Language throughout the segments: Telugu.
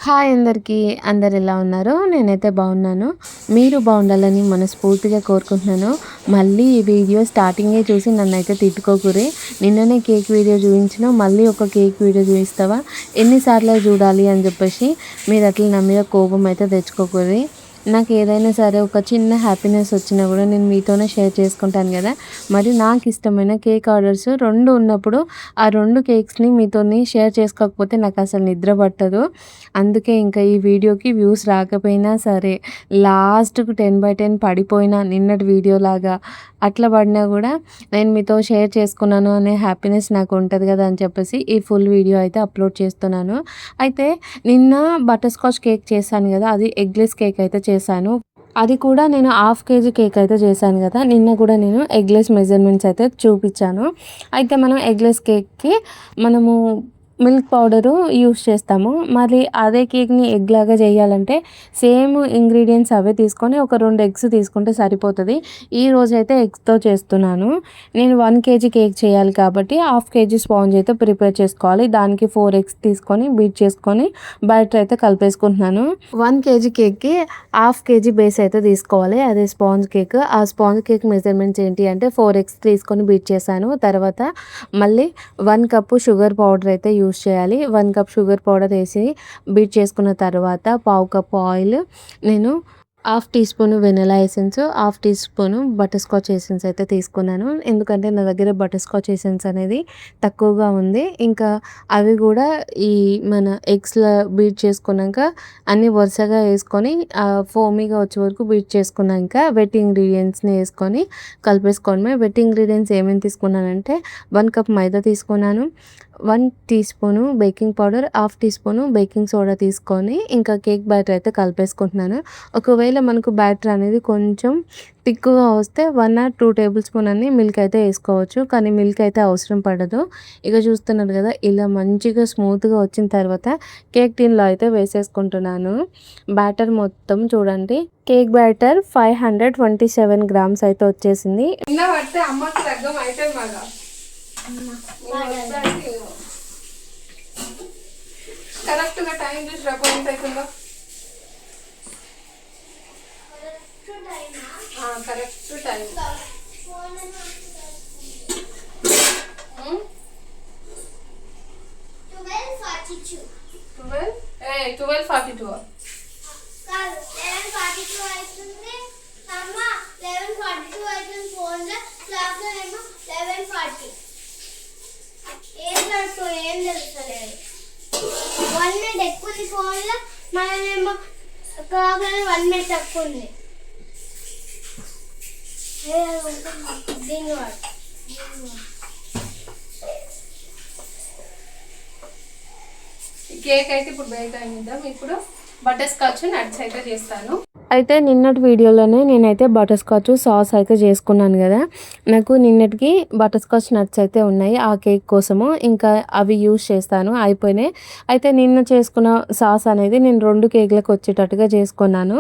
హాయ్ అందరికీ. అందరు ఎలా ఉన్నారు? నేనైతే బాగున్నాను. మీరు బాగుండాలని మనస్ఫూర్తిగా కోరుకుంటున్నాను. మళ్ళీ ఈ వీడియో స్టార్టింగే చూసి నన్నైతే తిట్టుకోకుర్రి. నిన్ననే కేక్ వీడియో చూపించినావు, మళ్ళీ ఒక కేక్ వీడియో చూపిస్తావా, ఎన్నిసార్లు చూడాలి అని చెప్పేసి మీరు అట్లా నా మీద కోపం అయితే తెచ్చుకోకుర్రి. నాకు ఏదైనా సరే ఒక చిన్న హ్యాపీనెస్ వచ్చినా కూడా నేను మీతోనే షేర్ చేసుకుంటాను కదా. మరి నాకు ఇష్టమైన కేక్ ఆర్డర్స్ 2 ఉన్నప్పుడు ఆ 2 కేక్స్‌ని మీతోని షేర్ చేసుకోకపోతే నాకు అసలు నిద్ర పట్టదు. అందుకే ఇంకా ఈ వీడియోకి వ్యూస్ రాకపోయినా సరే, లాస్ట్‌కి 10/10 పడిపోయినా నిన్నటి వీడియోలాగా అట్లా పడినా కూడా నేను మీతో షేర్ చేసుకున్నాను అనే హ్యాపీనెస్ నాకు ఉంటది కదా అని చెప్పేసి ఈ ఫుల్ వీడియో అయితే అప్లోడ్ చేస్తున్నాను. అయితే నిన్న బటర్ స్కాచ్ కేక్ చేశాను కదా, అది ఎగ్‌లెస్ కేక్ అయితే చేశాను. అది కూడా నేను హాఫ్ కేజీ కేక్ అయితే చేశాను కదా. నిన్న కూడా నేను ఎగ్‌లెస్ మెజర్‌మెంట్స్ అయితే చూపించాను. అయితే మనం ఎగ్‌లెస్ కేక్‌కి మనము మిల్క్ పౌడరు యూస్ చేస్తాము. మరి అదే కేక్‌ని ఎగ్ లాగా చేయాలంటే సేమ్ ఇంగ్రీడియంట్స్ అవే తీసుకొని ఒక 2 ఎగ్స్ తీసుకుంటే సరిపోతది. ఈరోజైతే ఎగ్స్‌తో చేస్తున్నాను. నేను 1 కేజీ కేక్ చేయాలి కాబట్టి హాఫ్ కేజీ స్పాంజ్ అయితే ప్రిపేర్ చేసుకోవాలి. దానికి 4 ఎగ్స్ తీసుకొని బీట్ చేసుకొని బ్యాటర్ అయితే కలిపేసుకుంటున్నాను. 1 కేజీ కేక్‌కి హాఫ్ కేజీ బేస్ అయితే తీసుకోవాలి. అదే స్పాంజ్ కేక్. ఆ స్పాంజ్ కేక్ మెజర్మెంట్స్ ఏంటి అంటే 4 ఎగ్స్ తీసుకొని బీట్ చేశాను. తర్వాత మళ్ళీ 1 కప్పు షుగర్ పౌడర్ అయితే యూస్ చేయాలి. 1 కప్ షుగర్ పౌడర్ వేసి బీట్ చేసుకున్న తర్వాత పావు కప్పు ఆయిల్, నేను half teaspoon vanilla essence, half teaspoon butterscotch essence అయితే తీసుకున్నాను. ఎందుకంటే నా దగ్గర బటర్ స్కాచ్ ఎసెన్స్ అనేది తక్కువగా ఉంది. ఇంకా అవి కూడా ఈ మన ఎగ్స్‌లో బీట్ చేసుకున్నాక అన్నీ వరుసగా వేసుకొని ఫోమీగా వచ్చే వరకు బీట్ చేసుకున్నాక వెట్ ఇంగ్రీడియంట్స్‌ని వేసుకొని కలిపేసుకోవడమే. వెట్ ఇంగ్రీడియంట్స్ ఏమేమి తీసుకున్నానంటే 1 కప్ మైదా తీసుకున్నాను, 1 teaspoon baking powder, half teaspoon baking soda తీసుకొని ఇంకా కేక్ బ్యాటర్ అయితే కలిపేసుకుంటున్నాను. ఒకవేళ మనకు బ్యాటర్ అనేది కొంచెం థిక్‌గా వస్తే 1 ఆర్ 2 టేబుల్ స్పూన్ అని మిల్క్ అయితే వేసుకోవచ్చు. కానీ మిల్క్ అయితే అవసరం పడదు. ఇక చూస్తున్నారు కదా, ఇలా మంచిగా స్మూత్‌గా వచ్చిన తర్వాత కేక్ టిన్‌లో అయితే వేసేసుకుంటున్నాను. బ్యాటర్ మొత్తం చూడండి. కేక్ బ్యాటర్ 527 గ్రామ్స్ అయితే వచ్చేసింది. కరెక్ట్గా టైం చూసి రేపు ఎంత అవుతుందో కరెక్ట్ టైం 12:42 ఏం తెలుస్తలేదు. 1 మినిట్ ఎక్కువ ఉంది ఫోన్లో, మనమేమో కాగానే 1 మినిట్ తక్కువ ఉంది. దీన్ని కేక్ అయితే ఇప్పుడు బేక్ అయిద్దాం. ఇప్పుడు బటర్ స్కాచ్ నట్స్ అయితే చేస్తాను. అయితే నిన్నటి వీడియోలోనే నేనైతే బటర్ స్కాచ్ సాస్ అయితే చేసుకున్నాను కదా. నాకు నిన్నటికి బటర్ స్కాచ్ నట్స్ అయితే ఉన్నాయి ఆ కేక్ కోసము. ఇంకా అవి యూస్ చేస్తాను, అయిపోయినాయి. అయితే నిన్న చేసుకున్న సాస్ అనేది నేను 2 కేక్లకు వచ్చేటట్టుగా చేసుకున్నాను.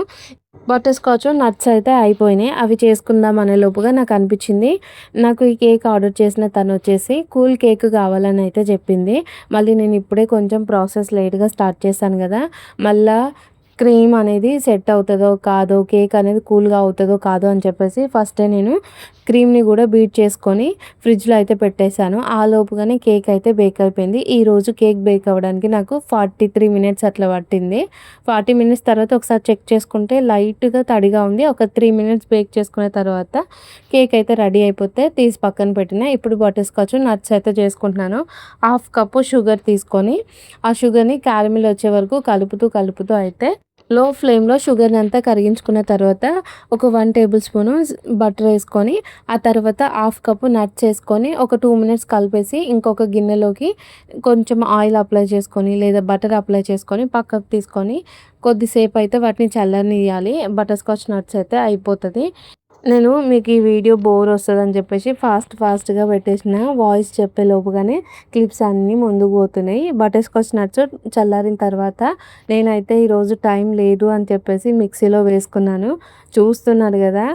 బటర్ స్కాచ్ నట్స్ అయితే అయిపోయినాయి. అవి చేసుకుందాం అనే లోపుగా నాకు అనిపించింది, నాకు ఈ కేక్ ఆర్డర్ చేసిన తను వచ్చేసి కూల్ కేక్ కావాలని అయితే చెప్పింది. మళ్ళీ నేను ఇప్పుడే కొంచెం ప్రాసెస్ లేట్గా స్టార్ట్ చేశాను కదా, మళ్ళీ క్రీమ్ అనేది సెట్ అవుతుందో కాదో, కేక్ అనేది కూల్గా అవుతుందో కాదో అని చెప్పేసి ఫస్టే నేను క్రీమ్ని కూడా బీట్ చేసుకొని ఫ్రిడ్జ్లో అయితే పెట్టేశాను. ఆ లోపుగానే కేక్ అయితే బేక్ అయిపోయింది. ఈరోజు కేక్ బేక్ అవ్వడానికి నాకు 43 మినిట్స్ అట్లా పట్టింది. 40 మినిట్స్ తర్వాత ఒకసారి చెక్ చేసుకుంటే లైట్గా తడిగా ఉంది. ఒక 3 మినిట్స్ బేక్ చేసుకున్న తర్వాత కేక్ అయితే రెడీ అయిపోతే తీసి పక్కన పెట్టిన. ఇప్పుడు బటర్ స్కాచ్ నట్స్ అయితే చేసుకుంటున్నాను. హాఫ్ కప్పు షుగర్ తీసుకొని ఆ షుగర్ని క్యారమిల్ వచ్చే వరకు కలుపుతూ అయితే లో ఫ్లేమ్లో షుగర్ని అంతా కరిగించుకున్న తర్వాత ఒక 1 టేబుల్ స్పూను బటర్ వేసుకొని ఆ తర్వాత హాఫ్ కప్పు నట్స్ వేసుకొని ఒక 2 మినిట్స్ కలిపేసి ఇంకొక గిన్నెలోకి కొంచెం ఆయిల్ అప్లై చేసుకొని లేదా బటర్ అప్లై చేసుకొని పక్కకు తీసుకొని కొద్దిసేపు అయితే వాటిని చల్లనియాలి. బటర్ స్కాచ్ నట్స్ అయితే అయిపోతుంది. నేను మీకు ఈ వీడియో బోర్ వస్తుందని చెప్పేసి ఫాస్ట్గా పెట్టేసిన. వాయిస్ చెప్పే లోపుగానే క్లిప్స్ అన్నీ ముందుకు పోతున్నాయి. బటర్ స్కాచ్ నట్స్ చల్లారిన తర్వాత నేనైతే ఈరోజు టైం లేదు అని చెప్పేసి మిక్సీలో వేసుకున్నాను. చూస్తున్నారు కదా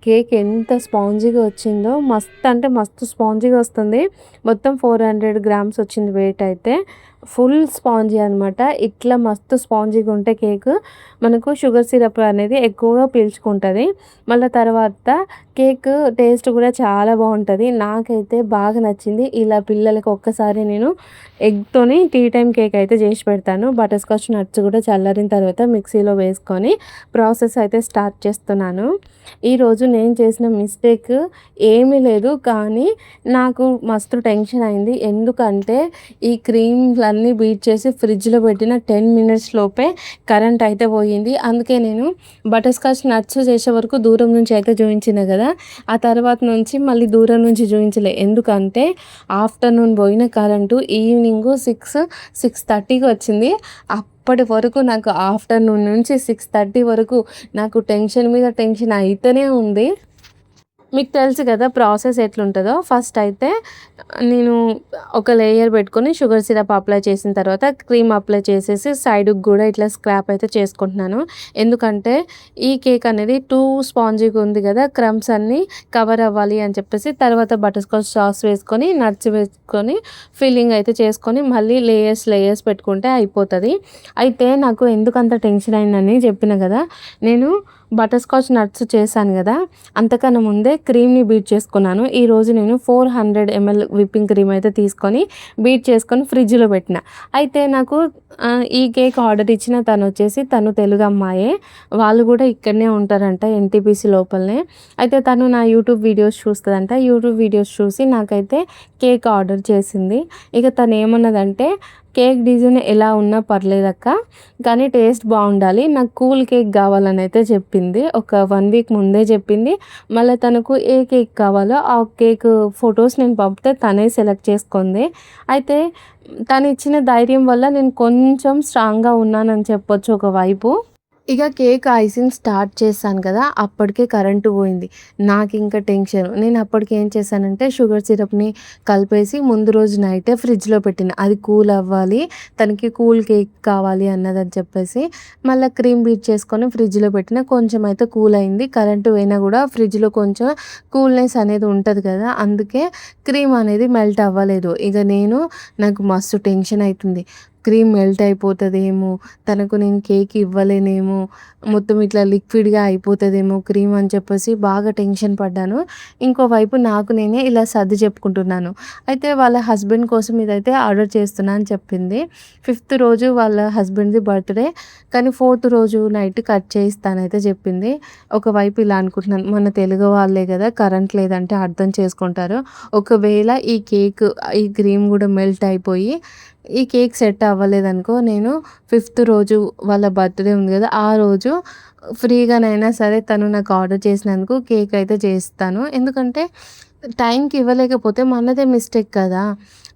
కేక్ ఎంత స్పాంజీగా వచ్చిందో, మస్తు అంటే మస్తు స్పాంజీగా వస్తుంది. మొత్తం 400 గ్రామ్స్ వచ్చింది వెయిట్ అయితే. ఫుల్ స్పాంజీ అనమాట. ఇట్లా మస్తు స్పాంజీగా ఉంటే కేక్ మనకు షుగర్ సిరప్ అనేది ఎక్కువగా పీల్చుకుంటుంది. మళ్ళీ తర్వాత కేక్ టేస్ట్ కూడా చాలా బాగుంటుంది. నాకైతే బాగా నచ్చింది. ఇలా పిల్లలకి ఒక్కసారి నేను ఎగ్తోని టీ టైం కేక్ అయితే చేసి పెడతాను. బటర్ స్కాచ్ నట్స్ కూడా చల్లారిన తర్వాత మిక్సీలో వేసుకొని ప్రాసెస్ అయితే స్టార్ట్ చేస్తున్నాను. ఈరోజు నేను చేసిన మిస్టేక్ ఏమీ లేదు, కానీ నాకు మస్తు టెన్షన్ అయింది. ఎందుకంటే ఈ క్రీమ్లన్నీ బీట్ చేసి ఫ్రిడ్జ్లో పెట్టిన 10 మినిట్స్ లోపే కరెంట్ అయితే పోయింది. అందుకే నేను బటర్ స్కాచ్ నట్స్ చేసే వరకు దూరం నుంచి అయితే చూపించిన కదా, ఆ తర్వాత నుంచి మళ్ళీ దూరం నుంచి చూపించలే. ఎందుకంటే ఆఫ్టర్నూన్ పోయిన కరెంటు ఈవినింగ్ 6:30కి వచ్చింది. అప్పటి వరకు నాకు ఆఫ్టర్నూన్ నుంచి 6:30 వరకు నాకు టెన్షన్ మీద టెన్షన్ అయితేనే ఉంది. మీకు తెలుసు కదా ప్రాసెస్ ఎట్లుంటుందో. ఫస్ట్ అయితే నేను ఒక లేయర్ పెట్టుకొని షుగర్ సిరప్ అప్లై చేసిన తర్వాత క్రీమ్ అప్లై చేసేసి సైడ్కి కూడా ఇట్లా స్క్రాప్ అయితే చేసుకుంటున్నాను. ఎందుకంటే ఈ కేక్ అనేది టూ స్పాంజీగా ఉంది కదా, క్రమ్స్ అన్నీ కవర్ అవ్వాలి అని చెప్పేసి తర్వాత బటర్ స్కాచ్ సాస్ వేసుకొని నట్స్ వేసుకొని ఫిల్లింగ్ అయితే చేసుకొని మళ్ళీ లేయర్స్ పెట్టుకుంటే అయిపోతుంది. అయితే నాకు ఎందుకంత టెన్షన్ అయిందని చెప్పిన కదా, నేను బటర్ స్కాచ్ నట్స్ చేశాను కదా, అంతకన్నా ముందే క్రీమ్ని బీట్ చేసుకున్నాను. ఈరోజు నేను 400 ml విప్పింగ్ క్రీమ్ అయితే తీసుకొని బీట్ చేసుకొని ఫ్రిడ్జ్లో పెట్టిన. అయితే నాకు ఈ కేక్ ఆర్డర్ ఇచ్చిన తను తెలుగు అమ్మాయే. వాళ్ళు కూడా ఇక్కడనే ఉంటారంట, ఎన్టీపీసీ లోపలనే. అయితే తను నా యూట్యూబ్ వీడియోస్ చూస్తుందంట. యూట్యూబ్ వీడియోస్ చూసి నాకైతే కేక్ ఆర్డర్ చేసింది. ఇక తను ఏమన్నదంటే, కేక్ డిజైన్ ఎలా ఉన్నా పర్లేదక్క, కానీ టేస్ట్ బాగుండాలి, నాకు కూల్ కేక్ కావాలని అయితే చెప్పింది. ఒక 1 వీక్ ముందే చెప్పింది. మళ్ళీ తనకు ఏ కేక్ కావాలో ఆ కేక్ ఫొటోస్ నేను పంపితే తనే సెలెక్ట్ చేసుకుంది. అయితే తను ఇచ్చిన ధైర్యం వల్ల నేను కొంచెం స్ట్రాంగ్గా ఉన్నానని చెప్పొచ్చు ఒకవైపు. ఇక కేక్ ఐసింగ్ స్టార్ట్ చేశాను కదా, అప్పటికే కరెంటు పోయింది. నాకు ఇంకా టెన్షన్. నేను అప్పటికి ఏం చేశానంటే షుగర్ సిరప్ని కలిపేసి ముందు రోజు నైటే ఫ్రిడ్జ్లో పెట్టిన, అది కూల్ అవ్వాలి, తనకి కూల్ కేక్ కావాలి అన్నదని చెప్పేసి. మళ్ళీ క్రీమ్ బీట్ చేసుకొని ఫ్రిడ్జ్లో పెట్టిన. కొంచెం అయితే కూల్ అయింది. కరెంటు పోయినా కూడా ఫ్రిడ్జ్లో కొంచెం కూల్నెస్ అనేది ఉంటుంది కదా, అందుకే క్రీమ్ అనేది మెల్ట్ అవ్వలేదు. ఇక నాకు మస్తు టెన్షన్ అవుతుంది. క్రీమ్ మెల్ట్ అయిపోతుందేమో, తనకు నేను కేక్ ఇవ్వలేనేమో, మొత్తం ఇట్లా లిక్విడ్గా అయిపోతుందేమో క్రీమ్ అని చెప్పేసి బాగా టెన్షన్ పడ్డాను. ఇంకోవైపు నాకు నేనే ఇలా సర్ది చెప్పుకుంటున్నాను. అయితే వాళ్ళ హస్బెండ్ కోసం ఇదైతే ఆర్డర్ చేస్తున్నా అని చెప్పింది. 5th రోజు వాళ్ళ హస్బెండ్ది బర్త్డే, కానీ 4th రోజు నైట్ కట్ చేయిస్తానైతే చెప్పింది. ఒకవైపు ఇలా అనుకుంటున్నాను, మన తెలుగు వాళ్ళే కదా, కరెంట్ లేదంటే అర్థం చేసుకుంటారు. ఒకవేళ ఈ క్రీమ్ కూడా మెల్ట్ అయిపోయి ఈ కేక్ సెట్ అవ్వలేదనుకో, నేను 5th రోజు వాళ్ళ బర్త్డే ఉంది కదా, ఆ రోజు ఫ్రీగానైనా సరే తను నాకు ఆర్డర్ చేసినందుకు కేక్ అయితే చేస్తాను. ఎందుకంటే టైంకి ఇవ్వలేకపోతే మనదే మిస్టేక్ కదా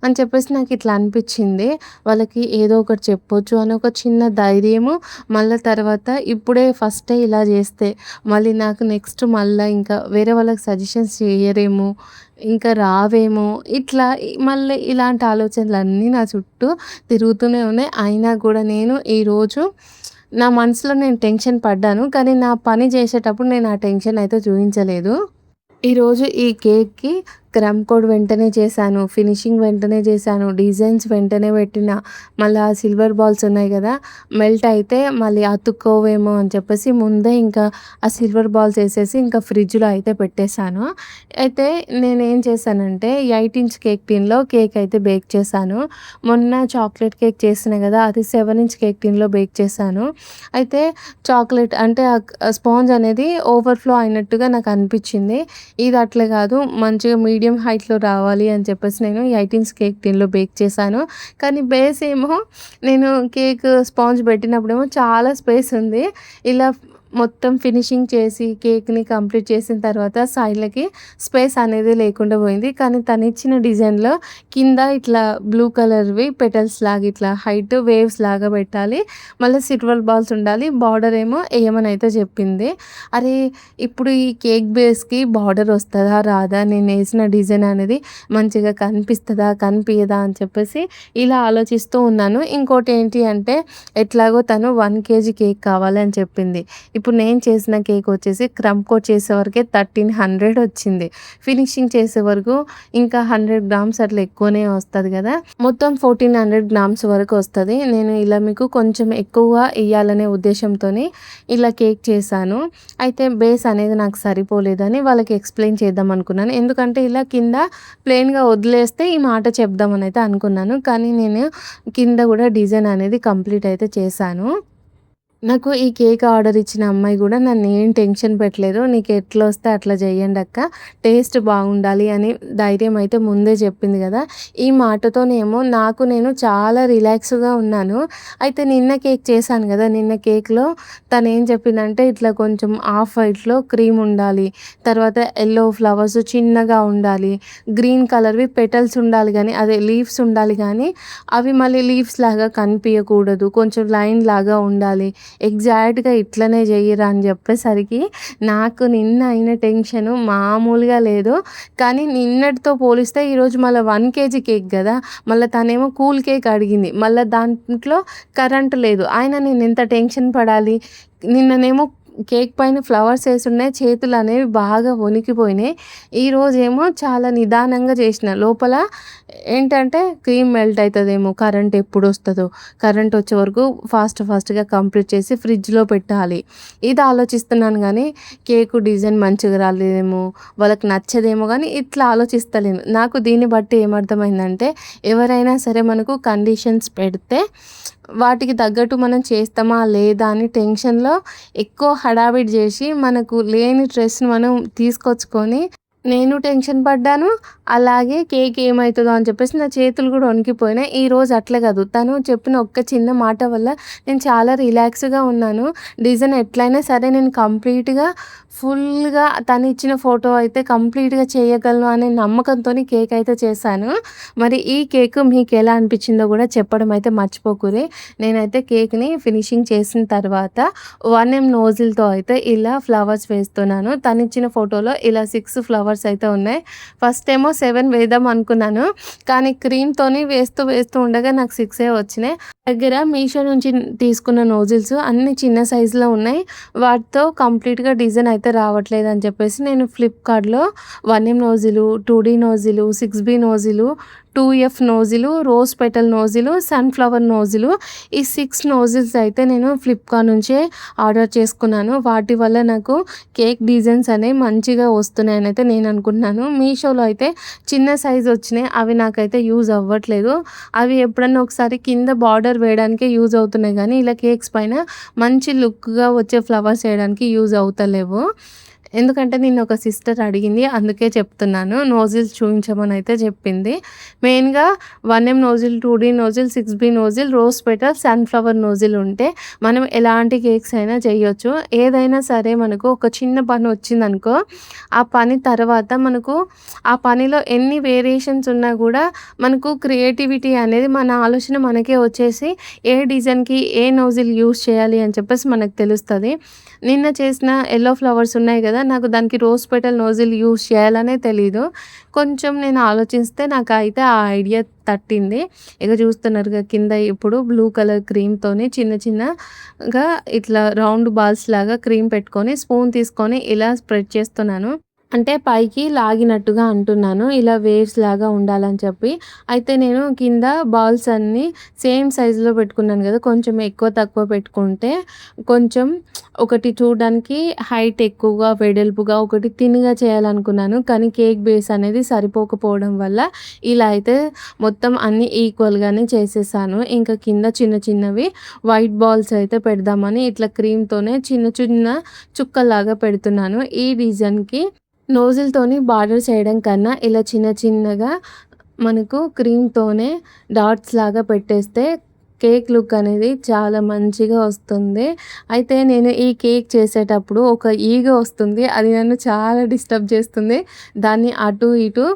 అని చెప్పేసి నాకు ఇట్లా అనిపించింది. వాళ్ళకి ఏదో ఒకటి చెప్పొచ్చు అని ఒక చిన్న ధైర్యము. మళ్ళీ తర్వాత ఇప్పుడే ఫస్టే ఇలా చేస్తే మళ్ళీ నాకు నెక్స్ట్ మళ్ళీ ఇంకా వేరే వాళ్ళకి సజెషన్స్ చేయరేమో, ఇంకా రావేమో, ఇట్లా మళ్ళీ ఇలాంటి ఆలోచనలు నా చుట్టూ తిరుగుతూనే ఉన్నాయి. అయినా కూడా నేను ఈరోజు నా మనసులో నేను టెన్షన్ పడ్డాను, కానీ నా పని చేసేటప్పుడు నేను ఆ టెన్షన్ అయితే చూపించలేదు. ఈరోజు ఈ కేక్కి క్రమ్ కోడ్ వెంటనే చేశాను, ఫినిషింగ్ వెంటనే చేశాను, డిజైన్స్ వెంటనే పెట్టిన. మళ్ళీ ఆ సిల్వర్ బాల్స్ ఉన్నాయి కదా, మెల్ట్ అయితే మళ్ళీ అతుక్కోవేమో అని చెప్పేసి ముందే ఇంకా ఆ సిల్వర్ బాల్స్ వేసేసి ఇంకా ఫ్రిడ్జ్లో అయితే పెట్టేశాను. అయితే నేనేం చేశానంటే 8 ఇంచ్ కేక్ టిన్లో కేక్ అయితే బేక్ చేశాను. మొన్న చాక్లెట్ కేక్ చేసిన కదా, అది 7 ఇంచ్ కేక్ టిన్లో బేక్ చేశాను. అయితే చాక్లెట్ అంటే ఆ స్పాంజ్ అనేది ఓవర్ఫ్లో అయినట్టుగా నాకు అనిపించింది. ఇది అట్లే కాదు, మంచిగా మీడియం హైట్లో రావాలి అని చెప్పేసి నేను 8 ఇంచ్ కేక్ టిన్లో బేక్ చేశాను. కానీ బేస్ ఏమో నేను కేక్ స్పాంజ్ పెట్టినప్పుడేమో చాలా స్పేస్ ఉంది. ఇలా మొత్తం ఫినిషింగ్ చేసి కేక్ని కంప్లీట్ చేసిన తర్వాత సైడ్లకి స్పేస్ అనేది లేకుండా పోయింది. కానీ తను ఇచ్చిన డిజైన్లో కింద ఇట్లా బ్లూ కలర్వి పెటల్స్ లాగా ఇట్లా హైట్ వేవ్స్ లాగా పెట్టాలి, మళ్ళీ సిల్వర్ బాల్స్ ఉండాలి, బార్డర్ ఏమో వేయమని అయితే చెప్పింది. అరే ఇప్పుడు ఈ కేక్ బేస్కి బార్డర్ వస్తుందా రాదా, నేను వేసిన డిజైన్ అనేది మంచిగా కనిపిస్తుందా కనిపించదా అని చెప్పేసి ఇలా ఆలోచిస్తూ ఉన్నాను. ఇంకోటి ఏంటి అంటే ఎట్లాగో తను 1 kg కేక్ కావాలని చెప్పింది. ఇప్పుడు నేను చేసిన కేక్ వచ్చేసి క్రమ్ కోట్ చేసే వరకే 1300 వచ్చింది. ఫినిషింగ్ చేసే వరకు ఇంకా 100 గ్రామ్స్ అట్లా ఎక్కువనే వస్తుంది కదా, మొత్తం 1400 గ్రామ్స్ వరకు వస్తుంది. నేను ఇలా మీకు కొంచెం ఎక్కువ ఇవ్వాలనే ఉద్దేశంతో ఇలా కేక్ చేశాను. అయితే బేస్ అనేది నాకు సరిపోలేదని వాళ్ళకి ఎక్స్ప్లెయిన్ చేద్దాం అనుకున్నాను. ఎందుకంటే ఇలా కింద ప్లెయిన్గా వదిలేస్తే ఈ మాట చెప్దామని అయితే అనుకున్నాను. కానీ నేను కింద కూడా డిజైన్ అనేది కంప్లీట్ అయితే చేశాను. నాకు ఈ కేక్ ఆర్డర్ ఇచ్చిన అమ్మాయి కూడా నన్ను ఏం టెన్షన్ పెట్టలేదు. నీకు ఎట్లా వస్తే అట్లా చేయండి అక్క, టేస్ట్ బాగుండాలి అని ధైర్యం అయితే ముందే చెప్పింది కదా. ఈ మాటతోనేమో నేను చాలా రిలాక్స్గా ఉన్నాను. అయితే నిన్న కేక్ చేశాను కదా, నిన్న కేక్లో తను ఏం చెప్పిందంటే ఇట్లా కొంచెం ఆఫ్ వైట్లో క్రీమ్ ఉండాలి, తర్వాత ఎల్లో ఫ్లవర్స్ చిన్నగా ఉండాలి, గ్రీన్ కలర్వి పెటల్స్ ఉండాలి, కానీ అదే లీవ్స్ ఉండాలి, కానీ అవి మళ్ళీ లీవ్స్ లాగా కనిపించకూడదు, కొంచెం లైన్ లాగా ఉండాలి, ఎగ్జాక్ట్గా ఇట్లనే చెయ్యరా అని చెప్పేసరికి నాకు నిన్న అయిన టెన్షను మామూలుగా లేదు. కానీ నిన్నటితో పోలిస్తే ఈరోజు మళ్ళీ 1 kg కేక్ కదా, మళ్ళీ తనేమో కూల్ కేక్ అడిగింది, మళ్ళీ దాంట్లో కరెంట్ లేదు. నేను ఎంత టెన్షన్ పడాలి. నిన్ననేమో కేక్ పైన ఫ్లవర్స్ వేసున్నాయి, చేతులు అనేవి బాగా వణికిపోయినాయి. ఈరోజేమో చాలా నిదానంగా చేసిన. లోపల ఏంటంటే క్రీమ్ మెల్ట్ అవుతుందేమో, కరెంట్ ఎప్పుడు వస్తుందో, కరెంట్ వచ్చే వరకు ఫాస్ట్గా కంప్లీట్ చేసి ఫ్రిడ్జ్లో పెట్టాలి, ఇది ఆలోచిస్తున్నాను. కానీ కేకు డిజైన్ మంచిగా రాలేదేమో, వాళ్ళకి నచ్చదేమో, కానీ ఇట్లా ఆలోచిస్తలేను. నాకు దీన్ని బట్టి ఏమర్థమైందంటే ఎవరైనా సరే మనకు కండిషన్స్ పెడితే వాటికి తగ్గట్టు మనం చేస్తామా లేదా అని టెన్షన్లో ఎక్కువ హడావిడి చేసి మనకు లేని స్ట్రెస్ని మనం తీసుకొచ్చుకొని నేను టెన్షన్ పడ్డాను. అలాగే కేక్ ఏమవుతుందో అని చెప్పేసి నా చేతులు కూడా వణికిపోయినాయి. ఈరోజు అట్లా కాదు, తను చెప్పిన ఒక్క చిన్న మాట వల్ల నేను చాలా రిలాక్స్గా ఉన్నాను. డిజైన్ ఎట్లయినా సరే నేను కంప్లీట్గా ఫుల్గా తను ఇచ్చిన ఫోటో అయితే కంప్లీట్గా చేయగలను అనే నమ్మకంతో కేక్ అయితే చేశాను. మరి ఈ కేక్ మీకు ఎలా అనిపించిందో కూడా చెప్పడం అయితే మర్చిపోకూరి. నేనైతే కేక్ని ఫినిషింగ్ చేసిన తర్వాత 1M నోజిల్తో అయితే ఇలా ఫ్లవర్స్ వేస్తున్నాను. తను ఇచ్చిన ఫోటోలో ఇలా 6 ఫ్లవర్స్ అయితే ఉన్నాయి. ఫస్ట్ ఏమో 7 వేద్దాం అనుకున్నాను, కానీ క్రీమ్తోని వేస్తూ ఉండగా నాకు 6 వచ్చినాయి. దగ్గర మీషో నుంచి తీసుకున్న నోజిల్స్ అన్ని చిన్న సైజులో ఉన్నాయి, వాటితో కంప్లీట్గా డిజైన్ అయితే రావట్లేదు అని చెప్పేసి నేను ఫ్లిప్కార్ట్లో 1M నోజిలు, 2D నోజిలు, 6B నోజిలు, 2F నోజిలు, రోజ్ పెటల్ నోజిలు, సన్ఫ్లవర్ నోజిలు, ఈ 6 నోజిల్స్ అయితే నేను ఫ్లిప్కార్ట్ నుంచే ఆర్డర్ చేసుకున్నాను. వాటి వల్ల నాకు కేక్ డిజైన్స్ అనేవి మంచిగా వస్తున్నాయని అయితే నేను అనుకుంటున్నాను. మీషోలో అయితే చిన్న సైజు వచ్చినాయి, అవి నాకైతే యూజ్ అవ్వట్లేదు. అవి ఎప్పుడన్నా ఒకసారి కింద బార్డర్ వేయడానికే యూజ్ అవుతున్నాయి, కానీ ఇలా కేక్స్ పైన మంచి లుక్గా వచ్చే ఫ్లవర్స్ వేయడానికి యూజ్ అవుతలేవు. ఎందుకంటే నేను ఒక సిస్టర్ అడిగింది, అందుకే చెప్తున్నాను. నోజిల్స్ చూపించమని అయితే చెప్పింది. మెయిన్గా 1M nozzle, 2D nozzle, 6B nozzle, rose petal, sunflower nozzle ఉంటే మనం ఎలాంటి కేక్స్ అయినా చేయొచ్చు. ఏదైనా సరే మనకు ఒక చిన్న పని వచ్చిందనుకో, ఆ పని తర్వాత మనకు ఆ పనిలో ఎన్ని వేరియేషన్స్ ఉన్నా కూడా మనకు క్రియేటివిటీ అనేది, మన ఆలోచన మనకే వచ్చేసి ఏ డిజైన్కి ఏ నోజిల్ యూస్ చేయాలి అని చెప్పేసి మనకు తెలుస్తుంది. నిన్న చేసిన ఎల్లో ఫ్లవర్స్ ఉన్నాయి కదా, నాకు దానికి రోజ్ పెటల్ నోజిల్ యూస్ చేయాలనే తెలీదు. కొంచెం నేను ఆలోచిస్తే నాకు అయితే ఆ ఐడియా తట్టింది. ఇక చూస్తున్నారుగా కింద ఇప్పుడు బ్లూ కలర్ క్రీమ్తోని చిన్నగా ఇట్లా రౌండ్ బాల్స్ లాగా క్రీమ్ పెట్టుకొని స్పూన్ తీసుకొని ఇలా స్ప్రెడ్ చేస్తున్నాను. అంటే పైకి లాగినట్టుగా అంటున్నాను, ఇలా వేవ్స్ లాగా ఉండాలని చెప్పి. అయితే నేను కింద బాల్స్ అన్నీ సేమ్ సైజులో పెట్టుకున్నాను కదా, కొంచెం ఎక్కువ తక్కువ పెట్టుకుంటే కొంచెం ఒకటి చూడడానికి హైట్ ఎక్కువగా వెడల్పుగా, ఒకటి థిన్గా చేయాలనుకున్నాను. కానీ కేక్ బేస్ అనేది సరిపోకపోవడం వల్ల ఇలా అయితే మొత్తం అన్నీ ఈక్వల్గానే చేసేసాను. ఇంకా కింద చిన్నవి వైట్ బాల్స్ అయితే పెడదామని ఇట్లా క్రీమ్తోనే చిన్న చుక్కలాగా పెడుతున్నాను. ఈ డిజైన్కి నోజిల్తోని బార్డర్ చేయడం కన్నా ఇలా చిన్నగా మనకు క్రీమ్తోనే డాట్స్ లాగా పెట్టేస్తే కేక్ లుక్ అనేది చాలా మంచిగా వస్తుంది. అయితే నేను ఈ కేక్ చేసేటప్పుడు ఒక ఈగ వస్తుంది, అది నన్ను చాలా డిస్టర్బ్ చేస్తుంది. దాన్ని అటు ఇటు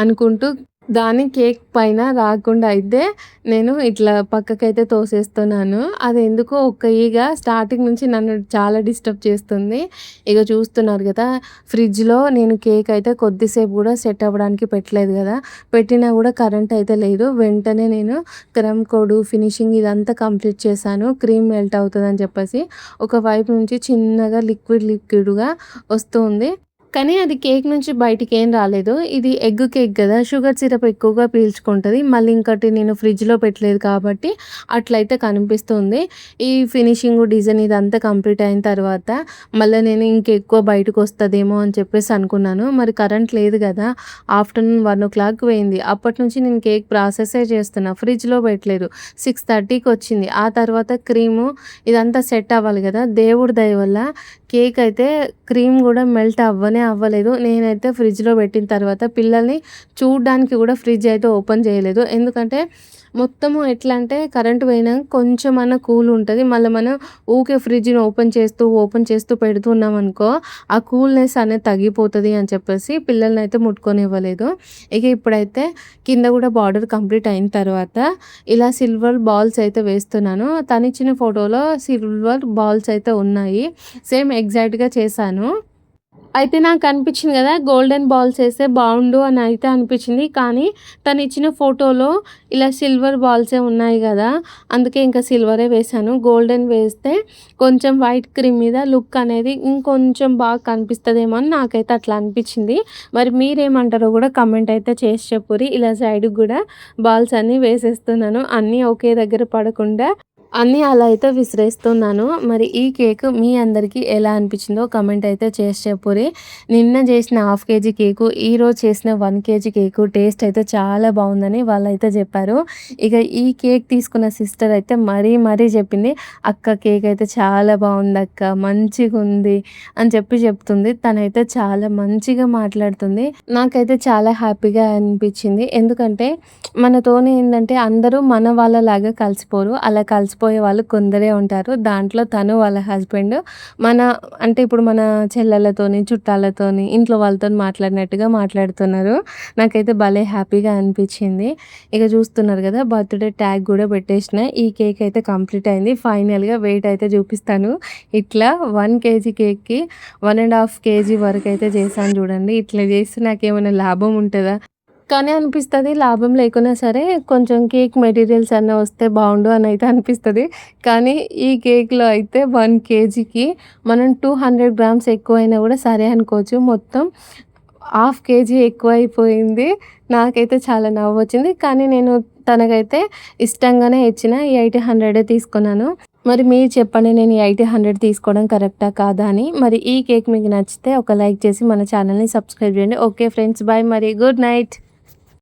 అనుకుంటూ దాని కేక్ పైన రాకుండా అయితే నేను ఇట్లా పక్కకైతే తోసేస్తున్నాను. అది ఎందుకో ఒక్క ఈగ స్టార్టింగ్ నుంచి నన్ను చాలా డిస్టర్బ్ చేస్తుంది. ఇక చూస్తున్నారు కదా, ఫ్రిడ్జ్‌లో నేను కేక్ అయితే కొద్దిసేపు కూడా సెట్ అవ్వడానికి పెట్టలేదు కదా! పెట్టినా కూడా కరెంట్ అయితే లేదు. వెంటనే నేను క్రమ్ కోడ్ ఫినిషింగ్ ఇదంతా కంప్లీట్ చేశాను. క్రీమ్ మెల్ట్ అవుతుందని చెప్పేసి ఒక వైపు నుంచి చిన్నగా లిక్విడ్‌గా వస్తుంది. కానీ అది కేక్ నుంచి బయటికేం రాలేదు. ఇది ఎగ్ కేక్ గదా! షుగర్ సిరప్ ఎక్కువగా పీల్చుకుంటది. మళ్ళీ ఇంకోటి నేను ఫ్రిడ్జ్‌లో పెట్టలేదు కాబట్టి అట్లయితే కనిపిస్తుంది. ఈ ఫినిషింగు, డిజైన్ ఇదంతా కంప్లీట్ అయిన తర్వాత మళ్ళా నేను ఇంకెక్కువ బయటకొస్తదేమో అని చెప్పేసి అనుకున్నాను. మరి కరెంట్ లేదు గదా! ఆఫ్టర్‌నూన్ 1:00 పోయింది. అప్పటినుంచి నేను కేక్ ప్రాసెసే చేస్తున్నా. ఫ్రిడ్జ్‌లో పెట్టలేదు. 6:30కి వచ్చింది. ఆ తర్వాత క్రీము ఇదంతా సెట్ అవ్వాలి గదా! దేవుడి దయ వల్ల కేక్ అయితే క్రీమ్ గూడా మెల్ట్ అవ్వలేదు. నేనైతే ఫ్రిడ్జ్‌లో పెట్టిన తర్వాత పిల్లల్ని చూడ్డానికి కూడా ఫ్రిడ్జ్ అయితే ఓపెన్ చేయలేదు. ఎందుకంటే మొత్తము ఎట్లా అంటే కరెంట్ పోయినంక కొంచెమన్నా కూల్ ఉంటది. మళ్ళీ మనం ఊకే ఫ్రిడ్జ్‌ని ఓపెన్ చేస్తూ పెడుతున్నామనుకో ఆ కూల్‌నెస్ అనేది తగ్గిపోతది అని చెప్పేసి పిల్లలనైతే ముట్టుకోనివ్వలేదు. ఇక ఇప్పుడైతే కింద కూడా బార్డర్ కంప్లీట్ అయిన తర్వాత ఇలా సిల్వర్ బాల్స్ అయితే వేస్తున్నాను. తనిచ్చిన ఫోటోలో సిల్వర్ బాల్స్ అయితే ఉన్నాయి. సేమ్ ఎగ్జాక్ట్‌గా చేశాను. అయితే నాకనిపించింది గదా! గోల్డెన్ బాల్స్ ఏస్తే బావుండు అని అయితే అనిపించింది. కానీ తనిచ్చిన ఫోటోలో ఇలా సిల్వర్ బాల్సే ఉన్నాయి గదా! అందుకే ఇంకా సిల్వరే వేశాను. గోల్డెన్ వేస్తే కొంచెం వైట్ క్రీమ్ మీద లుక్ అనేది ఇంకొంచెం బాగా కనిపిస్తదేమో అని నాకైతే అట్లా అనిపించింది. మరి మీరేమంటారో గూడా కామెంట్ అయితే చేసి చెప్పుర్రి. ఇలా సైడ్‌కి గూడా బాల్స్ అన్నీ వేసేస్తున్నాను. అన్నీ ఒకే దగ్గర పడకుండా అన్నీ అలా అయితే విసిరేస్తున్నాను. మరి ఈ కేక్ మీ అందరికీ ఎలా అనిపించిందో కామెంట్ అయితే చేసి చెప్పుర్రి. నిన్న చేసిన హాఫ్ కేజీ కేకు, ఈరోజు చేసిన 1 కేజీ కేకు టేస్ట్ అయితే చాలా బాగుందని వాళ్ళైతే చెప్పారు. ఇక ఈ కేక్ తీసుకున్న సిస్టర్ అయితే మరీ చెప్పింది, "అక్క కేక్ అయితే చాలా బాగుందక్క, మంచిగుంది" అని చెప్తుంది. తనైతే చాలా మంచిగా మాట్లాడుతుంది. నాకైతే చాలా హ్యాపీగా అనిపించింది. ఎందుకంటే మనతోని ఏందంటే అందరూ మన వాళ్ళలాగా కలిసిపోరు. అలా కలిసిపోయే వాళ్ళు కొందరే ఉంటారు. దాంట్లో తను వాళ్ళ హస్బెండ్ అంటే ఇప్పుడు మన చెల్లెళ్ళతోని, చుట్టాలతోని, ఇంట్లో వాళ్ళతోని మాట్లాడినట్టుగా మాట్లాడుతున్నారు. నాకైతే భలే హ్యాపీగా అనిపించింది. ఇక చూస్తున్నారు కదా, బర్త్‌డే ట్యాగ్ కూడా పెట్టేసిన. ఈ కేక్ అయితే కంప్లీట్ అయింది. ఫైనల్‌గా వెయిట్ అయితే చూపిస్తాను. ఇట్లా 1 కేజీ కేక్‌కి 1½ కేజీ వరకు అయితే చేశాను చూడండి. ఇట్లా చేస్తే నాకేమైనా లాభం ఉంటదా? కానీ అనిపిస్తది లాభం లేకున్నా సరే కొంచెం కేక్ మెటీరియల్స్ అన్నా వస్తే బావుండు అని అయితే అనిపిస్తది. కానీ ఈ కేక్‌లో అయితే 1 కేజీకి మనం 200 గ్రామ్స్ ఎక్కువైనా కూడా సరే అనుకోవచ్చు. మొత్తం ½ కేజీ ఎక్కువైపోయింది. నాకైతే చాలా నవ్వొచ్చింది. కానీ నేను తనకైతే ఇష్టంగానే ఇచ్చిన. ఈ 800 తీసుకున్నాను. మరి మీరు చెప్పండి, నేను ఈ 800 తీసుకోవడం కరెక్టా కాదా అని. మరి ఈ కేక్ మీకు నచ్చితే ఒక లైక్ చేసి మన ఛానల్‌ని సబ్స్క్రైబ్ చేయండి. ఓకే ఫ్రెండ్స్, బాయ్ మరి. Good night.